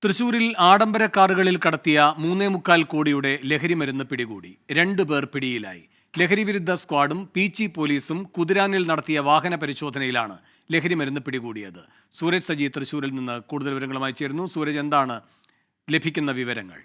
തൃശൂരിൽ ആഡംബര കാറുകളിൽ കടത്തിയ 3.25 കോടിയുടെ ലഹരിമരുന്ന് പിടികൂടി. 2 പേർ പിടിയിലായി. ലഹരിവിരുദ്ധ സ്ക്വാഡും പീച്ചി പോലീസും കുതിരാനിൽ നടത്തിയ വാഹന പരിശോധനയിലാണ് ലഹരിമരുന്ന് പിടികൂടിയത്. സൂരജ് സജി തൃശൂരിൽ നിന്ന് കൂടുതൽ വിവരങ്ങളുമായി ചേരുന്നു. സൂരജ്, എന്താണ് ലഭിക്കുന്ന വിവരങ്ങൾ?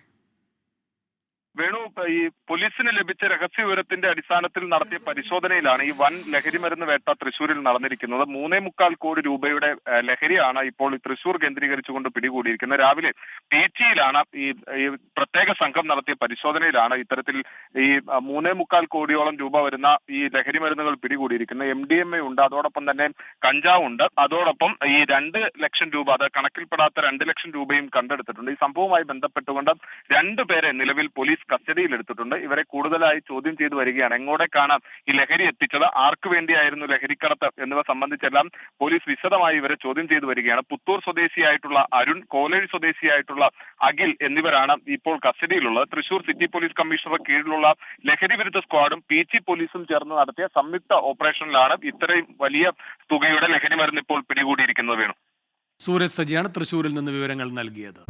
വേണു, ഈ പോലീസിന് ലഭിച്ച രഹസ്യ വിവരത്തിന്റെ അടിസ്ഥാനത്തിൽ നടത്തിയ പരിശോധനയിലാണ് ഈ വൻ ലഹരിമരുന്ന് വേട്ട തൃശൂരിൽ നടന്നിരിക്കുന്നത്. 3.25 കോടി രൂപയുടെ ലഹരിയാണ് ഇപ്പോൾ തൃശൂർ കേന്ദ്രീകരിച്ചുകൊണ്ട് പിടികൂടിയിരിക്കുന്നത്. രാവിലെ പീച്ചിയിലാണ് ഈ പ്രത്യേക സംഘം നടത്തിയ പരിശോധനയിലാണ് ഇത്തരത്തിൽ ഈ 3.25 കോടിയോളം രൂപ വരുന്ന ഈ ലഹരിമരുന്നുകൾ പിടികൂടിയിരിക്കുന്നത്. MDMA ഉണ്ട്, അതോടൊപ്പം തന്നെ കഞ്ചാവ് ഉണ്ട്, അതോടൊപ്പം ഈ 2 ലക്ഷം രൂപ, അത് കണക്കിൽപ്പെടാത്ത 2 ലക്ഷം രൂപയും കണ്ടെടുത്തിട്ടുണ്ട്. ഈ സംഭവവുമായി ബന്ധപ്പെട്ടുകൊണ്ട് 2 പേരെ നിലവിൽ പോലീസ് കസ്റ്റഡിയിൽ എടുത്തിട്ടുണ്ട്. ഇവരെ കൂടുതലായി ചോദ്യം ചെയ്തു വരികയാണ്. എങ്ങോട്ടേക്കാണ് ഈ ലഹരി എത്തിച്ചത്, ആർക്കു വേണ്ടിയായിരുന്നു ലഹരിക്കടത്ത് എന്നിവ സംബന്ധിച്ചെല്ലാം പോലീസ് വിശദമായി ഇവരെ ചോദ്യം ചെയ്തു വരികയാണ്. പുത്തൂർ സ്വദേശിയായിട്ടുള്ള അരുൺ, കോലേഴ് സ്വദേശിയായിട്ടുള്ള അഖിൽ എന്നിവരാണ് ഇപ്പോൾ കസ്റ്റഡിയിലുള്ളത്. തൃശൂർ സിറ്റി പോലീസ് കമ്മീഷണർ കീഴിലുള്ള ലഹരി വിരുദ്ധ സ്ക്വാഡും പീച്ചി പോലീസും ചേർന്ന് നടത്തിയ സംയുക്ത ഓപ്പറേഷനിലാണ് ഇത്രയും വലിയ തുകയുടെ ലഹരി മരുന്ന് ഇപ്പോൾ പിടികൂടിയിരിക്കുന്നത്. വേണം സൂരജ് സജിയാണ് തൃശൂരിൽ നിന്ന് വിവരങ്ങൾ നൽകിയത്.